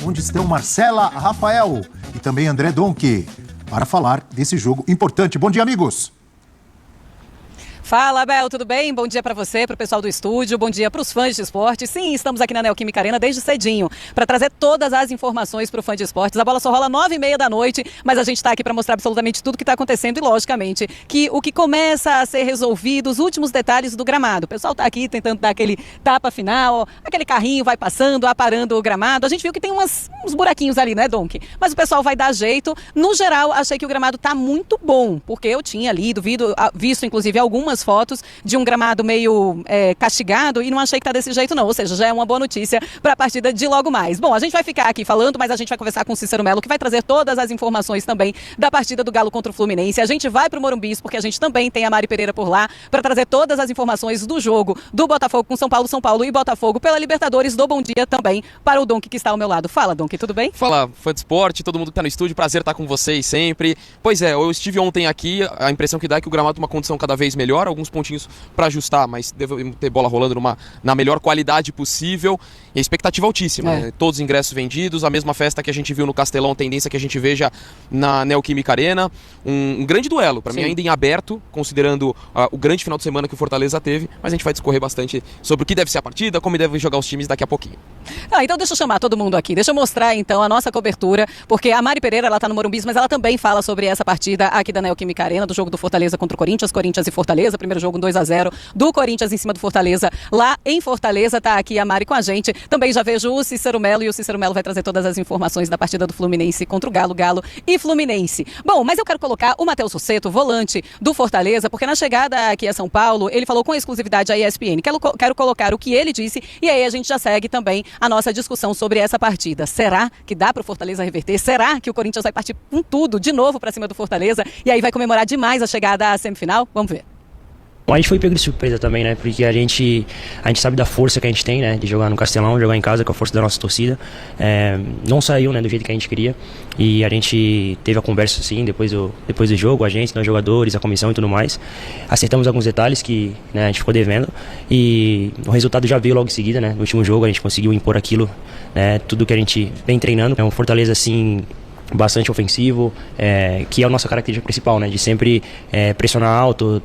onde estão Marcela, Rafael e também André Donk, para falar desse jogo importante. Bom dia, amigos! Fala, Bel, tudo bem? Bom dia para você, para o pessoal do estúdio, bom dia para os fãs de esporte. Sim, estamos aqui na Neoquímica Arena desde cedinho para trazer todas as informações para o fã de esportes. A bola só rola 9h30 da noite, mas a gente está aqui para mostrar absolutamente tudo que está acontecendo e, logicamente, que o que começa a ser resolvido, os últimos detalhes do gramado. O pessoal está aqui tentando dar aquele tapa final, aquele carrinho vai passando, aparando o gramado. A gente viu que tem uns buraquinhos ali, né, Donk? Mas o pessoal vai dar jeito. No geral, achei que o gramado está muito bom, porque eu tinha lido, visto inclusive algumas fotos de um gramado meio castigado e não achei que tá desse jeito não, ou seja, já é uma boa notícia para a partida de logo mais. Bom, a gente vai ficar aqui falando, mas a gente vai conversar com o Cícero Melo, que vai trazer todas as informações também da partida do Galo contra o Fluminense. A gente vai pro Morumbi, porque a gente também tem a Mari Pereira por lá, para trazer todas as informações do jogo do Botafogo com São Paulo e Botafogo pela Libertadores. Do bom dia também para o Donk, que está ao meu lado. Fala, Donk, tudo bem? Fala, fã de esporte, todo mundo que tá no estúdio, prazer estar com vocês sempre. Pois é, eu estive ontem aqui, a impressão que dá é que o gramado tem uma condição cada vez melhor, alguns pontinhos para ajustar, mas deve ter bola rolando na melhor qualidade possível. E a expectativa altíssima, né? Todos os ingressos vendidos, a mesma festa que a gente viu no Castelão, tendência que a gente veja na Neoquímica Arena. Um grande duelo, para mim ainda em aberto, considerando o grande final de semana que o Fortaleza teve, mas a gente vai discorrer bastante sobre o que deve ser a partida, como devem jogar os times daqui a pouquinho. Então deixa eu chamar todo mundo aqui, deixa eu mostrar então a nossa cobertura, porque a Mari Pereira, ela tá no Morumbi, mas ela também fala sobre essa partida aqui da Neoquímica Arena, do jogo do Fortaleza contra o Corinthians e Fortaleza, primeiro jogo 2-0 do Corinthians em cima do Fortaleza, lá em Fortaleza. Tá aqui a Mari com a gente, também já vejo o Cícero Melo, e o Cícero Melo vai trazer todas as informações da partida do Fluminense contra o Galo e Fluminense. Bom, mas eu quero colocar o Matheus Rossetto, volante do Fortaleza, porque na chegada aqui a São Paulo, ele falou com exclusividade à ESPN. Quero colocar o que ele disse, e aí a gente já segue também a nossa discussão sobre essa partida. Será que dá para o Fortaleza reverter? Será que o Corinthians vai partir com tudo de novo para cima do Fortaleza e aí vai comemorar demais a chegada à semifinal? Vamos ver. Bom, a gente foi pego de surpresa também, né? Porque a gente sabe da força que a gente tem, né? De jogar no Castelão, jogar em casa com a força da nossa torcida. Não saiu, né? Do jeito que a gente queria. E a gente teve a conversa, assim, depois do jogo, a gente, nós jogadores, a comissão e tudo mais. Acertamos alguns detalhes que, né, a gente ficou devendo. E o resultado já veio logo em seguida, né? No último jogo a gente conseguiu impor aquilo, né? Tudo que a gente vem treinando. É um Fortaleza, assim, bastante ofensivo, que é a nossa característica principal, né? De sempre pressionar alto,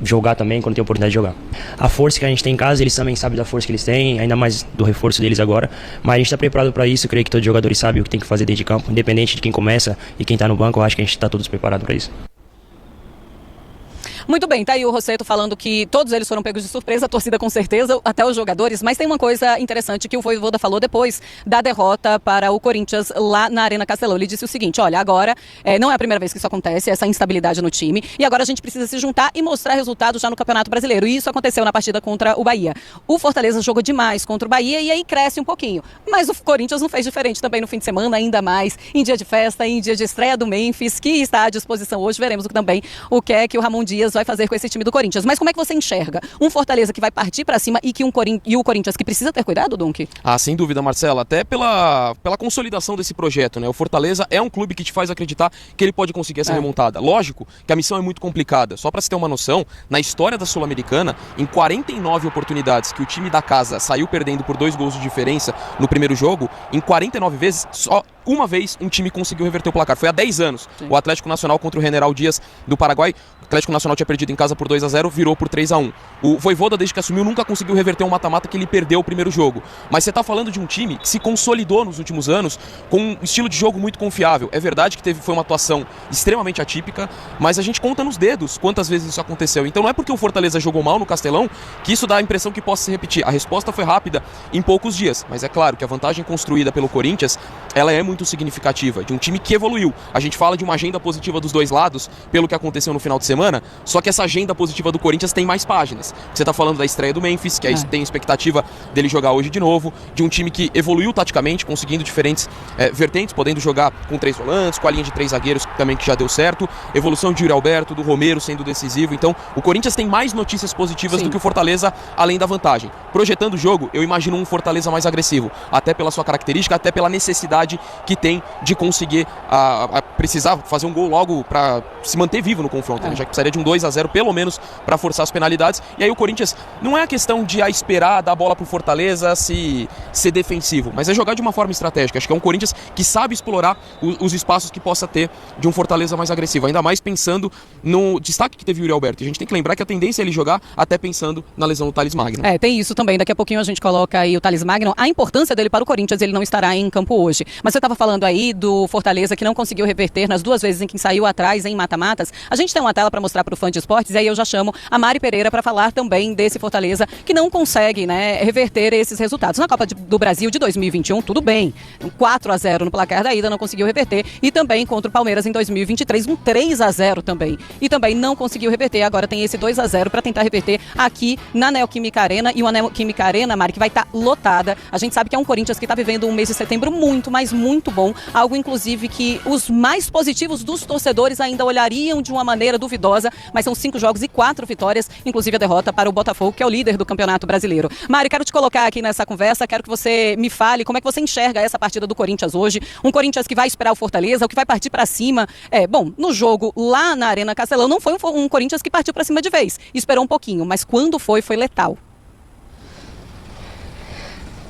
jogar também quando tem oportunidade de jogar. A força que a gente tem em casa, eles também sabem da força que eles têm, ainda mais do reforço deles agora, mas a gente está preparado para isso. Eu creio que todos os jogadores sabem o que tem que fazer dentro de campo, independente de quem começa e quem está no banco. Eu acho que a gente está todos preparados para isso. Muito bem, tá aí o Rossetto falando que todos eles foram pegos de surpresa, a torcida com certeza, até os jogadores, mas tem uma coisa interessante que o Vojvoda falou depois da derrota para o Corinthians lá na Arena Castelão. Ele disse o seguinte: olha, agora não é a primeira vez que isso acontece, essa instabilidade no time, e agora a gente precisa se juntar e mostrar resultados já no Campeonato Brasileiro, e isso aconteceu na partida contra o Bahia. O Fortaleza jogou demais contra o Bahia e aí cresce um pouquinho, mas o Corinthians não fez diferente também no fim de semana, ainda mais em dia de festa, em dia de estreia do Memphis, que está à disposição hoje. Veremos também o que é que o Ramon Dias vai fazer com esse time do Corinthians. Mas como é que você enxerga um Fortaleza que vai partir para cima e o Corinthians que precisa ter cuidado, Donk? Sem dúvida, Marcela, até pela consolidação desse projeto, né? O Fortaleza é um clube que te faz acreditar que ele pode conseguir essa remontada. Lógico que a missão é muito complicada. Só para você ter uma noção, na história da Sul-Americana, em 49 oportunidades que o time da casa saiu perdendo por 2 gols de diferença no primeiro jogo, em 49 vezes, só uma vez um time conseguiu reverter o placar. Foi há 10 anos. Sim. O Atlético Nacional contra o General Dias do Paraguai. O Atlético Nacional tinha perdido em casa por 2-0, virou por 3-1. O Vojvoda, desde que assumiu, nunca conseguiu reverter um mata-mata que ele perdeu o primeiro jogo. Mas você está falando de um time que se consolidou nos últimos anos com um estilo de jogo muito confiável. É verdade que foi uma atuação extremamente atípica, mas a gente conta nos dedos quantas vezes isso aconteceu. Então não é porque o Fortaleza jogou mal no Castelão que isso dá a impressão que possa se repetir. A resposta foi rápida em poucos dias, mas é claro que a vantagem construída pelo Corinthians, ela é muito significativa, de um time que evoluiu. A gente fala de uma agenda positiva dos dois lados, pelo que aconteceu no final de semana, só que essa agenda positiva do Corinthians tem mais páginas. Você está falando da estreia do Memphis, que tem expectativa dele jogar hoje de novo, de um time que evoluiu taticamente, conseguindo diferentes vertentes, podendo jogar com 3 volantes, com a linha de 3 zagueiros também, que já deu certo, evolução de Yuri Alberto, do Romero sendo decisivo. Então o Corinthians tem mais notícias positivas do que o Fortaleza, além da vantagem. Projetando o jogo, eu imagino um Fortaleza mais agressivo, até pela sua característica, até pela necessidade que tem de conseguir precisar fazer um gol logo para se manter vivo no confronto, né? Já que precisaria de um 2-0 2-0 pelo menos para forçar as penalidades. E aí o Corinthians não é a questão de esperar dar a bola pro Fortaleza ser defensivo, mas é jogar de uma forma estratégica. Acho que é um Corinthians que sabe explorar os espaços que possa ter de um Fortaleza mais agressivo, ainda mais pensando no destaque que teve o Yuri Alberto. A gente tem que lembrar que a tendência é ele jogar até pensando na lesão do Thales Magno. Tem isso também. Daqui a pouquinho a gente coloca aí o Thales Magno, a importância dele para o Corinthians, ele não estará em campo hoje. Mas você estava falando aí do Fortaleza que não conseguiu reverter nas 2 vezes em que saiu atrás em mata-matas. A gente tem uma tela para mostrar para o fã de esportes e aí eu já chamo a Mari Pereira para falar também desse Fortaleza que não consegue, né, reverter esses resultados. Na Copa do Brasil de 2021, tudo bem. 4-0 no placar da ida, não conseguiu reverter. E também contra o Palmeiras em 2023, um 3-0 também. E também não conseguiu reverter. Agora tem esse 2-0 para tentar reverter aqui na Neoquímica Arena. E uma Neoquímica Arena, Mari, que vai estar lotada. A gente sabe que é um Corinthians que está vivendo um mês de setembro muito, mas muito bom. Algo, inclusive, que os mais positivos dos torcedores ainda olhariam de uma maneira duvidosa. Mas são 5 jogos e 4 vitórias, inclusive a derrota para o Botafogo, que é o líder do Campeonato Brasileiro. Mari, quero te colocar aqui nessa conversa. Quero que você me fale como é que você enxerga essa partida do Corinthians hoje. Um Corinthians que vai esperar o Fortaleza, o que vai partir para cima. Bom, no jogo lá na Arena Castelão, não foi um Corinthians que partiu para cima de vez. Esperou um pouquinho, mas quando foi letal.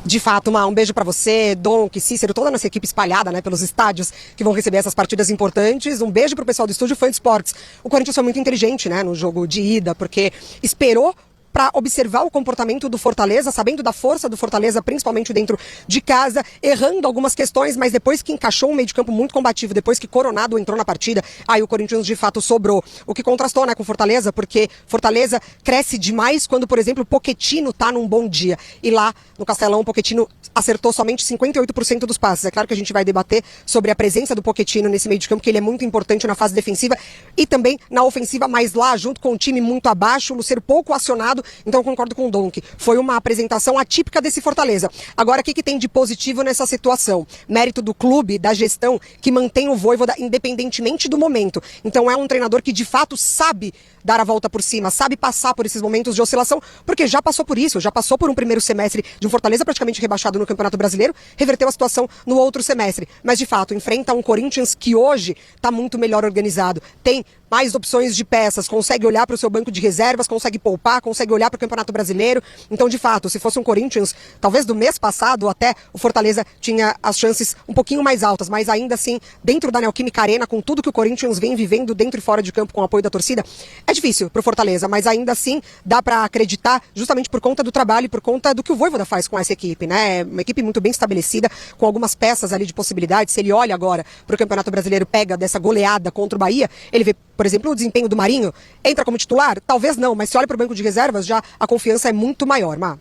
De fato, um beijo para você, Donk, Cícero, toda a nossa equipe espalhada, né, pelos estádios que vão receber essas partidas importantes. Um beijo pro pessoal do estúdio Fã de Esportes. O Corinthians foi muito inteligente, né, no jogo de ida, porque esperou para observar o comportamento do Fortaleza, sabendo da força do Fortaleza, principalmente dentro de casa, errando algumas questões, mas depois que encaixou um meio de campo muito combativo, depois que Coronado entrou na partida, aí o Corinthians de fato sobrou. O que contrastou, né, com Fortaleza, porque Fortaleza cresce demais quando, por exemplo, o Pochettino tá num bom dia. E lá no Castelão, o Pochettino acertou somente 58% dos passes. É claro que a gente vai debater sobre a presença do Pochettino nesse meio de campo, que ele é muito importante na fase defensiva e também na ofensiva, mas lá, junto com o time muito abaixo, o Lucero pouco acionado. Então eu concordo com o Donk. Foi uma apresentação atípica desse Fortaleza. Agora, o que tem de positivo nessa situação? Mérito do clube, da gestão, que mantém o Vojvoda independentemente do momento. Então é um treinador que de fato sabe dar a volta por cima, sabe passar por esses momentos de oscilação, porque já passou por isso, já passou por um primeiro semestre de um Fortaleza praticamente rebaixado no Campeonato Brasileiro, reverteu a situação no outro semestre. Mas de fato, enfrenta um Corinthians que hoje está muito melhor organizado, tem mais opções de peças, consegue olhar para o seu banco de reservas, consegue poupar, consegue olhar para o Campeonato Brasileiro. Então, de fato, se fosse um Corinthians, talvez do mês passado até, o Fortaleza tinha as chances um pouquinho mais altas, mas ainda assim, dentro da Neoquímica Arena, com tudo que o Corinthians vem vivendo dentro e fora de campo com o apoio da torcida, é difícil para o Fortaleza, mas ainda assim dá para acreditar justamente por conta do trabalho e por conta do que o Vojvoda faz com essa equipe, né? Uma equipe muito bem estabelecida, com algumas peças ali de possibilidades. Se ele olha agora para o Campeonato Brasileiro, pega dessa goleada contra o Bahia, ele vê, por exemplo, o desempenho do Marinho. Entra como titular? Talvez não, mas se olha para o banco de reservas, já a confiança é muito maior, Má.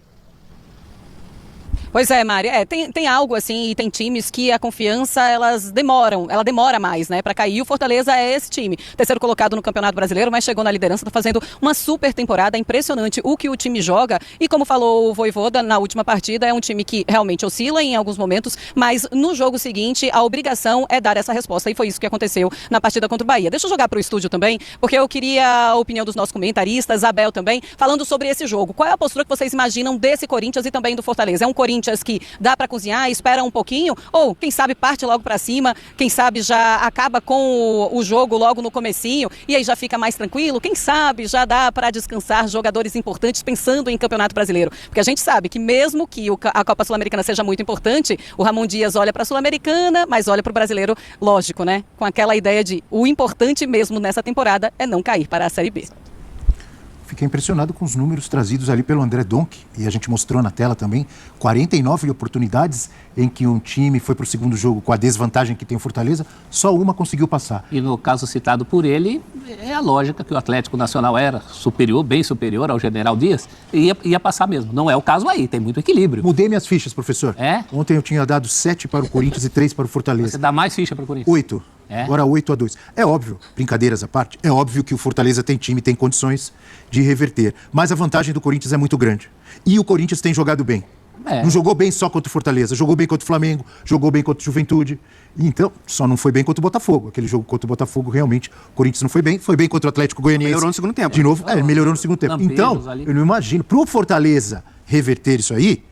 Pois é, Mari, tem algo assim, e tem times que a confiança, ela demora mais, né, para cair. O Fortaleza é esse time, terceiro colocado no Campeonato Brasileiro, mas chegou na liderança, tá fazendo uma super temporada, é impressionante o que o time joga, e como falou o Vojvoda na última partida, é um time que realmente oscila em alguns momentos, mas no jogo seguinte, a obrigação é dar essa resposta, e foi isso que aconteceu na partida contra o Bahia. Deixa eu jogar pro estúdio também, porque eu queria a opinião dos nossos comentaristas, Abel também, falando sobre esse jogo. Qual é a postura que vocês imaginam desse Corinthians e também do Fortaleza? É um Corinthians que dá para cozinhar, espera um pouquinho, ou quem sabe parte logo para cima, quem sabe já acaba com o jogo logo no comecinho e aí já fica mais tranquilo, quem sabe já dá para descansar jogadores importantes pensando em Campeonato Brasileiro, porque a gente sabe que mesmo que a Copa Sul-Americana seja muito importante, o Ramon Dias olha para a Sul-Americana, mas olha para o Brasileiro, lógico, né? Com aquela ideia de o importante mesmo nessa temporada é não cair para a Série B. Fiquei impressionado com os números trazidos ali pelo André Donk, e a gente mostrou na tela também, 49 oportunidades em que um time foi para o segundo jogo com a desvantagem que tem o Fortaleza, só uma conseguiu passar. E no caso citado por ele, é a lógica que o Atlético Nacional era superior, bem superior ao General Dias, e ia passar mesmo. Não é o caso aí, tem muito equilíbrio. Mudei minhas fichas, professor. Ontem eu tinha dado 7 para o Corinthians e 3 para o Fortaleza. Você dá mais ficha para o Corinthians? 8. Agora 8-2. É óbvio, brincadeiras à parte, é óbvio que o Fortaleza tem time, tem condições de reverter. Mas a vantagem do Corinthians é muito grande. E o Corinthians tem jogado bem. Não jogou bem só contra o Fortaleza, jogou bem contra o Flamengo, jogou bem contra o Juventude. Então, só não foi bem contra o Botafogo. Aquele jogo contra o Botafogo, realmente, o Corinthians não foi bem contra o Atlético Goianiense. Melhorou no segundo tempo. De novo, melhorou no segundo tempo. Então, eu não imagino, pro Fortaleza reverter isso aí,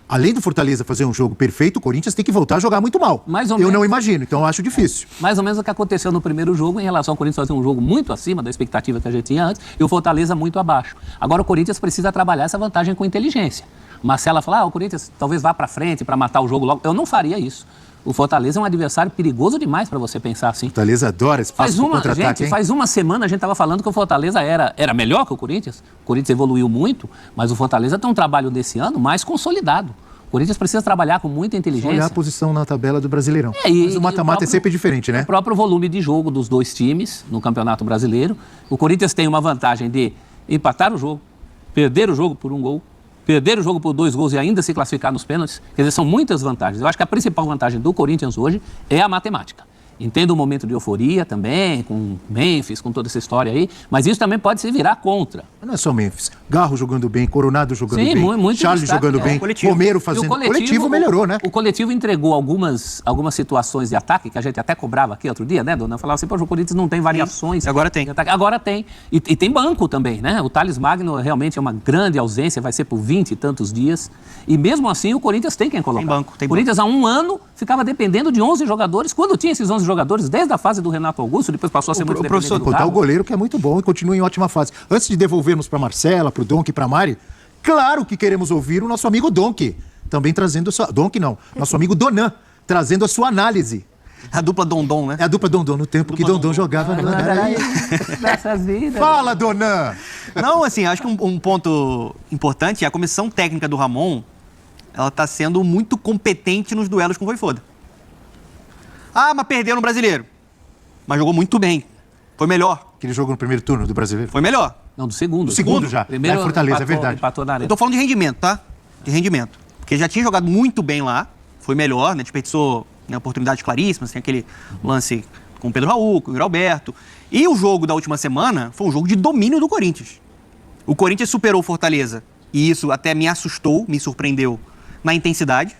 além do Fortaleza fazer um jogo perfeito, o Corinthians tem que voltar a jogar muito mal. Mais ou eu menos. não imagino, então eu acho difícil. Mais ou menos o que aconteceu no primeiro jogo em relação ao Corinthians fazer um jogo muito acima da expectativa que a gente tinha antes e o Fortaleza muito abaixo. Agora o Corinthians precisa trabalhar essa vantagem com inteligência. Marcela fala, o Corinthians talvez vá para frente para matar o jogo logo. Eu não faria isso. O Fortaleza é um adversário perigoso demais para você pensar assim. Fortaleza adora espaço para contra-ataque, hein? Faz uma semana a gente estava falando que o Fortaleza era melhor que o Corinthians. O Corinthians evoluiu muito, mas o Fortaleza tem um trabalho desse ano mais consolidado. O Corinthians precisa trabalhar com muita inteligência. Olhar a posição na tabela do Brasileirão. Mas o mata-mata é sempre diferente, né? O próprio volume de jogo dos dois times no Campeonato Brasileiro. O Corinthians tem uma vantagem de empatar o jogo, perder o jogo por um gol, perder o jogo por 2 gols e ainda se classificar nos pênaltis. Quer dizer, são muitas vantagens. Eu acho que a principal vantagem do Corinthians hoje é a matemática. Entendo o momento de euforia também, com Memphis, com toda essa história aí, mas isso também pode se virar contra. Não é só Memphis. Garro jogando bem, Coronado jogando Sim, bem, muito Charles destaque, jogando bem, Romero fazendo... O coletivo melhorou, né? O coletivo entregou algumas situações de ataque, que a gente até cobrava aqui outro dia, né, dona? Falava assim, o Corinthians não tem variações. Agora tem. Agora tem. E tem banco também, né? O Thales Magno realmente é uma grande ausência, vai ser por 20 e tantos dias. E mesmo assim o Corinthians tem quem colocar. Tem banco. O Corinthians há um ano ficava dependendo de 11 jogadores. Quando tinha esses 11 jogadores, desde a fase do Renato Augusto, depois passou a ser muito dependente do contar o goleiro, que é muito bom e continua em ótima fase. Antes de devolvermos para Marcela, para o Donk e para Mari, claro que queremos ouvir o nosso amigo Donk, também trazendo a sua... Donk não, nosso amigo Donan, trazendo a sua análise. A dupla Dondon, né? É a dupla Dondon, no tempo que Dondon jogava. Nessas vidas. Fala, Donan! Não, assim, acho que um ponto importante é a comissão técnica do Ramon, ela está sendo muito competente nos duelos com o Vojvoda. Mas perdeu no Brasileiro. Mas jogou muito bem. Foi melhor. Aquele jogo no primeiro turno do Brasileiro? Foi melhor. Não, do segundo. Do segundo já. Primeiro é Fortaleza, empatou, é verdade. Empatou na arena. Eu tô falando de rendimento, tá? De rendimento. Porque já tinha jogado muito bem lá. Foi melhor, né? Desperdiçou, né, oportunidades claríssimas. Tem aquele lance com o Pedro Raul, com o Yuri Alberto. E o jogo da última semana foi um jogo de domínio do Corinthians. O Corinthians superou o Fortaleza. E isso até me assustou, me surpreendeu na intensidade.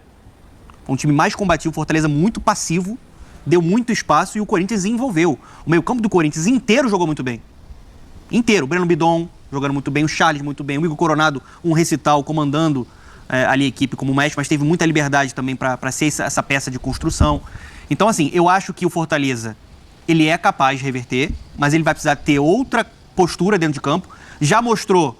Um time mais combativo, Fortaleza muito passivo. Deu muito espaço e o Corinthians envolveu. O meio-campo do Corinthians inteiro jogou muito bem. Inteiro. O Breno Bidon jogando muito bem, o Charles muito bem, o Igor Coronado, um recital, comandando ali a equipe como mestre, mas teve muita liberdade também para ser essa peça de construção. Então, assim, eu acho que o Fortaleza, ele é capaz de reverter, mas ele vai precisar ter outra postura dentro de campo. Já mostrou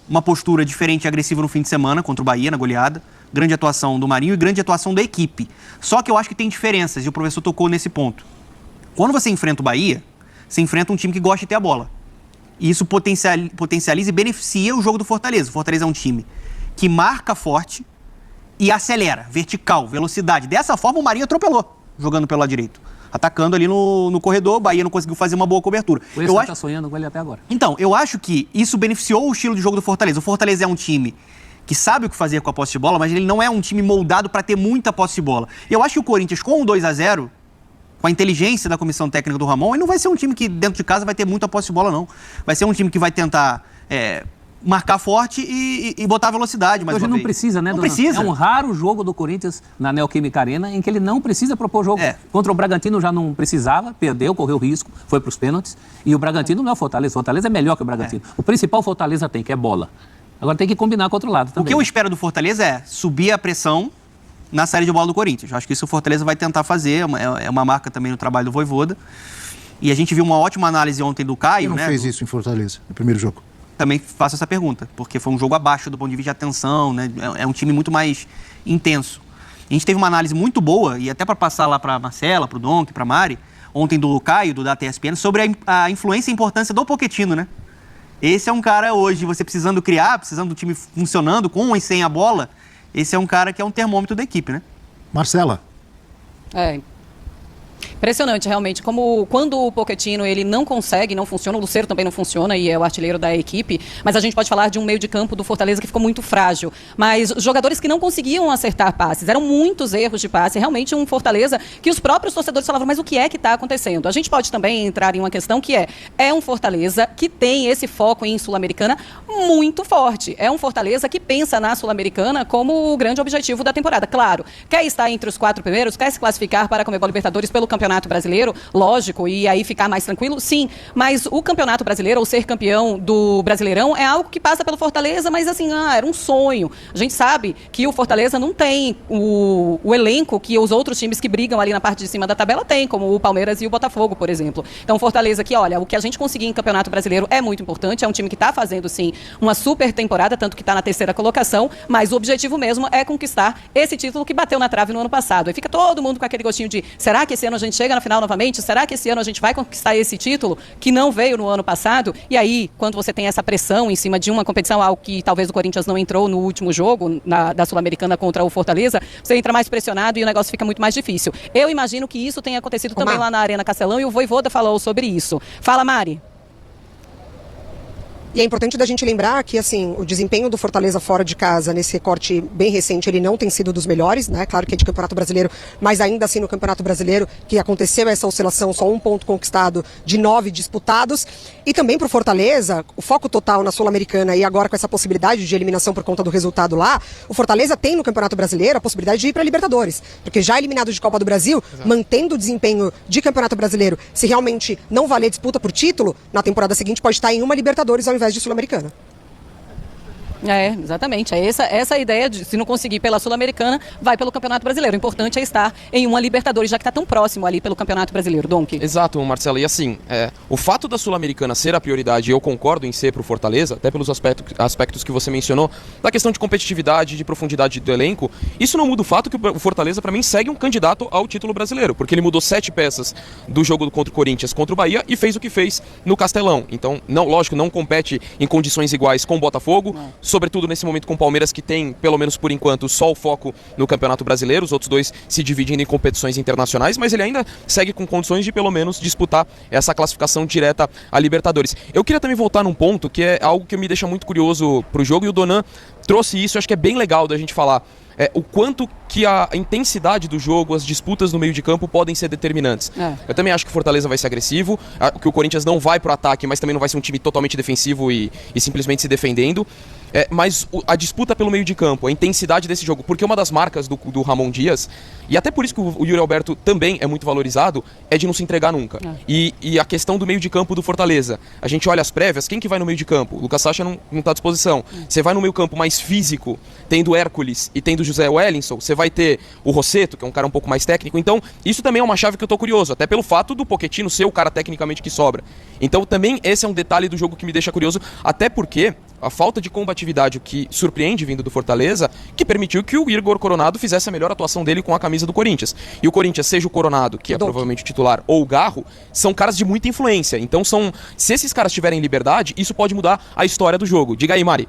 uma postura diferente e agressiva no fim de semana contra o Bahia, na goleada. Grande atuação do Marinho e grande atuação da equipe. Só que eu acho que tem diferenças, e o professor tocou nesse ponto. Quando você enfrenta o Bahia, você enfrenta um time que gosta de ter a bola. E isso potencializa e beneficia o jogo do Fortaleza. O Fortaleza é um time que marca forte e acelera, vertical, velocidade. Dessa forma, o Marinho atropelou, jogando pelo lado direito. Atacando ali no corredor, o Bahia não conseguiu fazer uma boa cobertura. O Esse tá sonhando com ele até agora. Então, eu acho que isso beneficiou o estilo de jogo do Fortaleza. O Fortaleza é um time que sabe o que fazer com a posse de bola, mas ele não é um time moldado para ter muita posse de bola. Eu acho que o Corinthians, com o 2-0, com a inteligência da comissão técnica do Ramon, ele não vai ser um time que dentro de casa vai ter muita posse de bola, não. Vai ser um time que vai tentar marcar forte e botar velocidade mais Hoje uma não vez. precisa, né, Não dona? precisa. É um raro jogo do Corinthians na Neoquímica Arena em que ele não precisa propor jogo. Contra o Bragantino já não precisava, perdeu, correu risco, foi para os pênaltis. E o Bragantino não é o Fortaleza. O Fortaleza é melhor que o Bragantino. O principal Fortaleza tem, que é bola. Agora tem que combinar com o outro lado também. O que eu espero do Fortaleza é subir a pressão na série de bola do Corinthians. Eu acho que isso o Fortaleza vai tentar fazer. É uma marca também no trabalho do Vojvoda. E a gente viu uma ótima análise ontem do Caio, Ele não fez isso em Fortaleza, no primeiro jogo? Também faço essa pergunta, porque foi um jogo abaixo do ponto de vista de atenção, né? É um time muito mais intenso. A gente teve uma análise muito boa, e até para passar lá para Marcela, para o Donk, para Mari, ontem do Caio, do Data ESPN, sobre a influência e importância do Pochettino, né? Esse é um cara hoje, você precisando criar, precisando do time funcionando, com e sem a bola, esse é um cara que é um termômetro da equipe, né? Marcela. Impressionante, realmente, como quando o Pochettino ele não consegue, não funciona, o Lucero também não funciona e é o artilheiro da equipe, mas a gente pode falar de um meio de campo do Fortaleza que ficou muito frágil, mas jogadores que não conseguiam acertar passes, eram muitos erros de passe, realmente um Fortaleza que os próprios torcedores falavam, mas o que é que está acontecendo? A gente pode também entrar em uma questão que é um Fortaleza que tem esse foco em Sul-Americana muito forte, é um Fortaleza que pensa na Sul-Americana como o grande objetivo da temporada, claro, quer estar entre os 4 primeiros, quer se classificar para a Conmebol Libertadores pelo Campeonato Campeonato Brasileiro, lógico, e aí ficar mais tranquilo, sim, mas o Campeonato Brasileiro, ou ser campeão do Brasileirão, é algo que passa pelo Fortaleza, mas assim, era um sonho. A gente sabe que o Fortaleza não tem o elenco que os outros times que brigam ali na parte de cima da tabela têm, como o Palmeiras e o Botafogo, por exemplo. Então, Fortaleza que, olha, o que a gente conseguir em Campeonato Brasileiro é muito importante, é um time que está fazendo, sim, uma super temporada, tanto que está na 3ª colocação, mas o objetivo mesmo é conquistar esse título que bateu na trave no ano passado. E fica todo mundo com aquele gostinho de, será que esse ano a gente chega na final novamente? Será que esse ano a gente vai conquistar esse título que não veio no ano passado? E aí, quando você tem essa pressão em cima de uma competição, algo que talvez o Corinthians não entrou no último jogo, da Sul-Americana contra o Fortaleza, você entra mais pressionado e o negócio fica muito mais difícil. Eu imagino que isso tenha acontecido também lá na Arena Castelão e o Vojvoda falou sobre isso. Fala, Mari. E é importante da gente lembrar que, assim, o desempenho do Fortaleza fora de casa, nesse recorte bem recente, ele não tem sido dos melhores, né? Claro que é de Campeonato Brasileiro, mas ainda assim no Campeonato Brasileiro, que aconteceu essa oscilação, só 1 ponto conquistado de 9 disputados. E também para o Fortaleza, o foco total na Sul-Americana e agora com essa possibilidade de eliminação por conta do resultado lá, o Fortaleza tem no Campeonato Brasileiro a possibilidade de ir para a Libertadores. Porque já eliminado de Copa do Brasil, mantendo o desempenho de Campeonato Brasileiro, se realmente não valer disputa por título, na temporada seguinte pode estar em uma Libertadores ao invés de Sul-Americana. Exatamente. É essa a ideia de, se não conseguir pela Sul-Americana, vai pelo Campeonato Brasileiro. O importante é estar em uma Libertadores, já que está tão próximo ali pelo Campeonato Brasileiro. Donk. Exato, Marcelo. E assim, o fato da Sul-Americana ser a prioridade, eu concordo em ser para o Fortaleza, até pelos aspectos que você mencionou, da questão de competitividade, de profundidade do elenco, isso não muda o fato que o Fortaleza, para mim, segue um candidato ao título brasileiro, porque ele mudou 7 peças do jogo contra o Corinthians, contra o Bahia, e fez o que fez no Castelão. Então, lógico, não compete em condições iguais com o Botafogo, sobretudo nesse momento com o Palmeiras, que tem, pelo menos por enquanto, só o foco no Campeonato Brasileiro, os outros dois se dividem em competições internacionais, mas ele ainda segue com condições de pelo menos disputar essa classificação direta à Libertadores. Eu queria também voltar num ponto que é algo que me deixa muito curioso pro jogo, e o Donan trouxe isso, acho que é bem legal da gente falar. O quanto que a intensidade do jogo, as disputas no meio de campo podem ser determinantes. Eu também acho que o Fortaleza vai ser agressivo, que o Corinthians não vai pro ataque, mas também não vai ser um time totalmente defensivo e simplesmente se defendendo. Mas a disputa pelo meio de campo, a intensidade desse jogo, porque uma das marcas do Ramon Dias, e até por isso que o Yuri Alberto também é muito valorizado, é de não se entregar nunca. E a questão do meio de campo do Fortaleza, a gente olha as prévias, quem que vai no meio de campo? O Lucas Sacha não está à disposição. Você vai no meio campo mais físico, tendo Hércules e tendo José Wellington, você vai ter o Rossetto, que é um cara um pouco mais técnico. Então, isso também é uma chave que eu tô curioso, até pelo fato do Pochettino ser o cara tecnicamente que sobra. Então, também esse é um detalhe do jogo que me deixa curioso, até porque a falta de combatividade, o que surpreende vindo do Fortaleza, que permitiu que o Igor Coronado fizesse a melhor atuação dele com a camisa do Corinthians. E o Corinthians, seja o Coronado, que é provavelmente o titular, ou o Garro, são caras de muita influência. Então, se esses caras tiverem liberdade, isso pode mudar a história do jogo. Diga aí, Mari.